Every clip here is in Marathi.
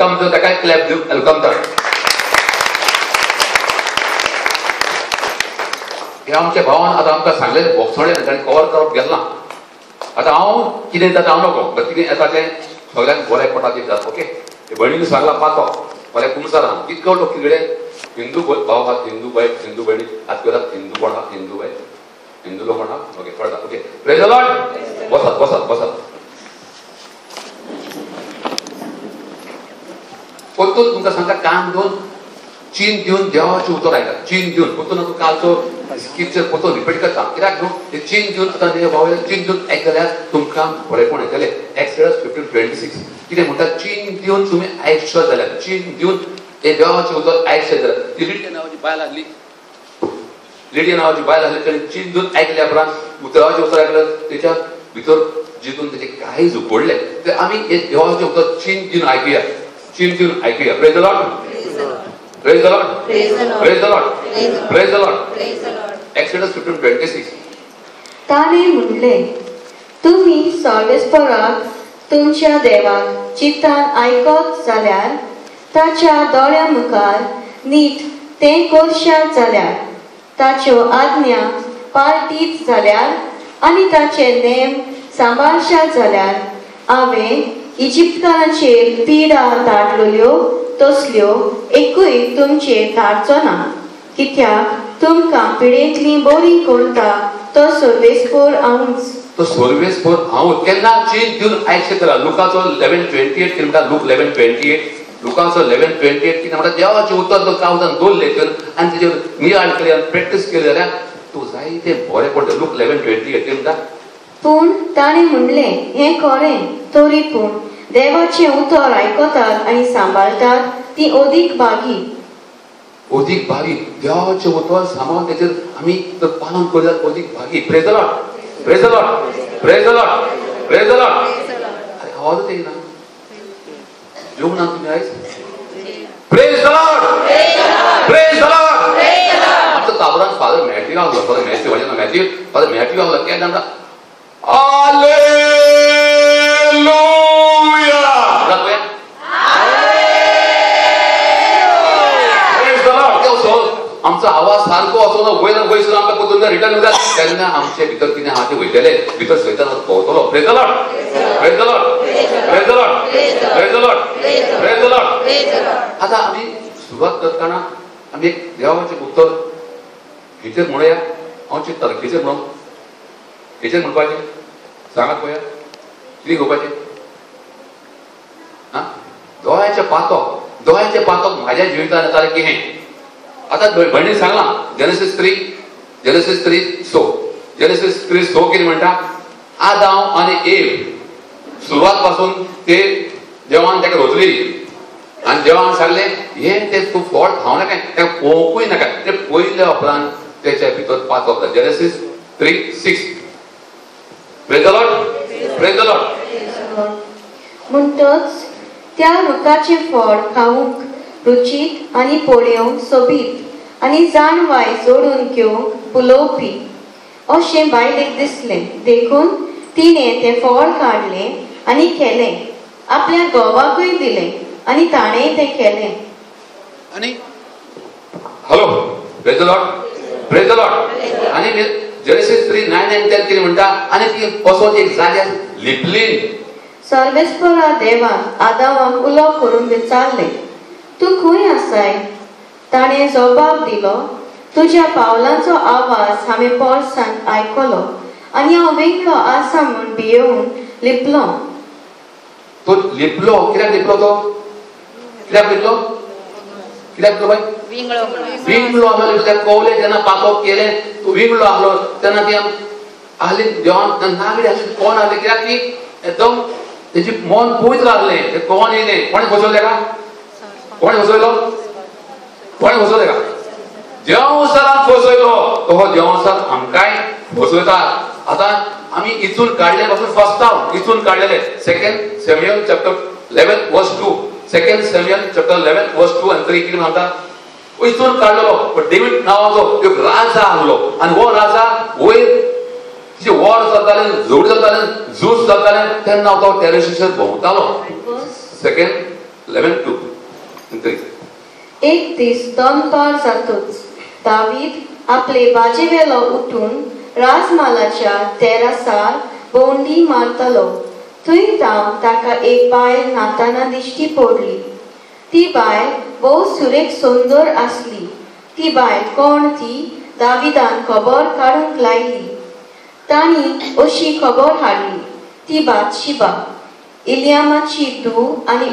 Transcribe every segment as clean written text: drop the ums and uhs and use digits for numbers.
कम तो ताका क्लॅप दिव वेलकम कर हे आमच्या भावान आता आमकां सांगलें बोक्सोडे ताणें कवर करप गेलना आता हांव कितें जाता हांव नको कितें येता तें सगळ्यांक बरें पडटा तें जाता ओके भयणीन सांगला पातो फाल्यां कुमसार कितको लोक कितें हिंदू भाव आहात हिंदू भयणी आज करत हिंदू कोण आहात हिंदू बाय हिंदू लोक कोण आहात ओके कळटा ओके प्रेज द लॉर्ड बसात परतून तुमकां सांगता कान दोन चीन दिवन देवाचें उतर आयता चीन दिवन परतून कालचो स्क्रिप्चर परतून रिपीट करता कित्याक न्हू चीन दिवन आतां भाव चीन दिवन आयकल्यार तुमकां बरेंपण येतलें एक्सोडस 15:26 कितें म्हणटा चीन दिवन तुमी आयकशे जाल्यार चीन दिवन हे देवाचें उतर आयकशे जाल्यार ती लिडिया नांवाची बायल आहली ताणें चीन दिवन आयकल्या उपरांत देवाचें उतर आयकलें तेच्या भितर जितून तेजें कांयच उकडलें तर आमी हे देवाचें उतर चीन दिवन आयकुया praise the Lord Praise the Lord. Praise the Lord. Praise the Lord. Exodus 15:26. ताणे म्हणले तुम्ही सर्वेस्पराक तुमच्या देवाक चित्तान आयकत जाल्यार ताच्या दोळ्या मुखार नीट तें करशात जाल्यार ताच्यो आज्ञा पाळटीत जाल्यार आनी ताचे नेम सांबाळशात जाल्यार हांवें इजिप्तकारांचेर पिडा धाडलेल्यो तसल्यो एकूय तुमचेर धाडचो ना कित्याक तुमकां पिडेंतली बरी करता तो सर्वेस्पर हांव केन्ना चीन दिवन आयकशे जाल्यार लुकाचो 11:28 कितें म्हणटा लूक 11:28 लुकाचो 11:28 कितें म्हणटा देवाचें उतर जर कावदान दवरलें तर आनी तेजेर नियाळ केली आनी प्रॅक्टीस केली जाल्यार तूं जायतें बरें पडटा लूक 11:28 कितें म्हणटा पूण ताणें म्हणलें हें खरें तरी पूण देवाचें उतर आयकतात आनी सांबाळतात ती अदीक भागी देवाचें उतर सांबाळून तेजेर आमी जर पालन करतात अदीक भागी praise the Lord praise the Lord praise the Lord praise the Lord अरे आवाजच येना जेवना तुमी आयज praise the Lord praise the Lord आमचो काबरान फादर मॅथ्यू आसलो फादर मॅथ्यू आसलो केन्ना म्हणटा आमचो आवाज सारको असो ना वयर वयर आमकां परतून रिटर्न येता तेन्ना आमचे भितर कितें आहा तें वयतलें भितर सैतान भोंवतलो praise the Lord praise the Lord praise the Lord praise the Lord praise the Lord आतां आमी सुरवात करतना आमी एक देवाचें उतर हेचेर म्हणुया हांव चिंततालो हेचेर म्हणपाचें सांगात पळया कितें घेवपाचें आं दोळ्याचें पातक म्हाज्या जिवितांत येतालें कितें आता भयणीन सांगला जेनेसिस 3:6 कितें म्हणटा आदाम आनी एव सुरवात पासून ते देवान ताका रोजली आनी देवान सांगलें हें तें तूं फळ खावं नाका तें पळोवंकूय नाका तें पयल्या उपरांत तेच्या भितर पातक जाता Genesis 3:6 praise the Lord praise the Lord म्हणटच त्या रुखाचे फळ खावूंक रुचीत आनी पळोवंक सोबीत आनी जाणवाय जोडून घेवंक पुलोवपी अशें बायलेक दिसलें देखून तिणें तें फळ काडलें आनी केलें आपल्या घोवाकूय दिलें आनी ताणेंय तें केलें आनी हॅलो प्रेज द लॉर्ड आनी जेनेसिस 3:9 and 10 कितें म्हणटा आनी ती वचोन एक जाग्यार लिपली सर्वेस्परा देवान आदामाक उलो करून विचारलें तूं खंय आसाय ताणें जबाब दिलो तुज्या पावलांचो आवाज हांवें पोरसांत आयकलो आनी हांव वेगळो आसा म्हूण भियेवून लिपलो तो लिपलो कित्याक लिपलो तो कित्याक बाय विंगलो आसलो त्या कवले जेन्ना पातक केलें तूं विंगलो आसलो तेन्ना ती आहली देवान नागडी आसली कोण आहली कित्याक ती एकदम तेजी मन पवित्र आसलें तें कोण येयलें कोणें फसवलें तेका कोणें फसवलें तेका देवसरान फसयलो तो हो देवसर आमकांय फसयता आतां आमी इचून काडले पासून फस्तांव इचून काडलेले 2 Samuel chapter 11 verse 2 2 Samuel chapter 11 verse 2 and 3 कितें म्हणटा इचून काडलेलो पण डेविड नांवाचो एक राजा आसलो आनी हो राजा वयर जे वॉर जातालें झूड जातालें झूज जातालें तेन्ना तो टेरेसीचेर भोंवतालो 2 11:2. एक दीस दनपार जातूच दावीद आपले बाजेवेलो उठून राजमालाच्या तेरासार भोंवडी मारतलो. थंय जावन ताका एक बायल नाताना दिश्टी पडली. ती बायल भोव सुरेख सुंदर आसली. ती बायल कोण ती दाविदान खबर काडूंक लायली. ताणी अशी खबर हाडली, ती बातशिबा, इलियामाची धूव आनी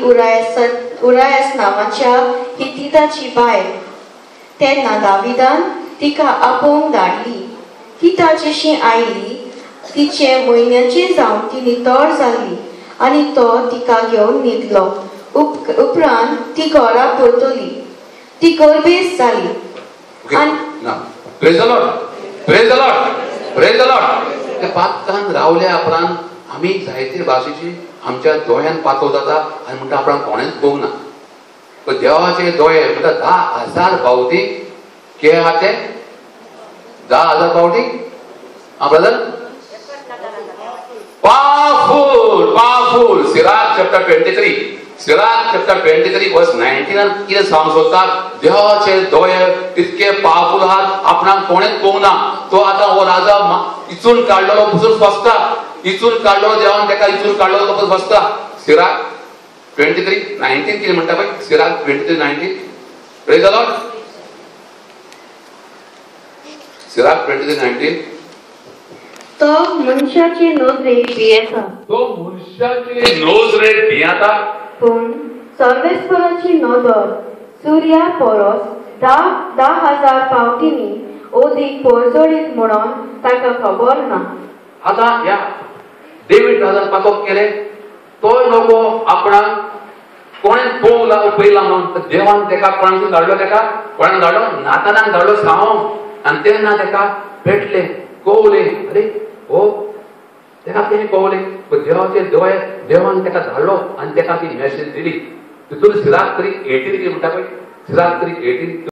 उरायस नांवाच्या हितीताची बायल. तेन्ना दाविदान तिका आपोवंक धाडली. ती ताचेशी आयली. तिचे म्हयन्याचे जावन ती नितळ जाली आनी तो तिका घेवन न्हिदलो. उपरांत ती घरा परतली. ती गर्भेस जाली. त्या पातकान रावल्या उपरांत आमी जायते भाशेची आमच्या दोळ्यान पातळ जाता आनी म्हणटा आपणाक कोणेच पळोवंक ना. पण देवाचे दोळे म्हणटा 10,000 फावटी के आहा ते 10,000 फावटी. हा ब्रदर, पावरफुल. सिराक चॅप्टर 23 वर्स 19 कितें सांग सोदता, देवाचे दोळे इतके पावरफुल आहात आपणाक कोणेच पळोवंक ना. तो आतां हो राजा इचून काडलो पसून फसता. इचून काडलो देवान ताका इचून काडलो तो पसून फसता. सिराक 23:19 कितें म्हणटा पळय, Sirach 23:19. Praise the Lord. Sirach 23:19. तो मनशाची नजरेक भियेता. पूण सर्वेस्पराची नजर सूर्या परस 10,000 फावटींनी ओदीक पळसळीत म्हणून ताका खबर ना. आता या डेव्हिड राजान पातोक केले. तोय नको आपणाक कोणें पळोवंक लागलो पयला म्हणून देवान ताका कोणाक धाडलो. ताका कोणाक धाडलो, नातानाक धाडलो सांगोंक. आनी तेन्ना ताका भेटले, कळवले. अरे हो, ताका तेणे कळवले देवाचे दोळे देवान ताका धाडलो आनी ताका ती मॅसेज दिली. तितून सिराक 3:18 म्हणटा पळय, सिराक 3:18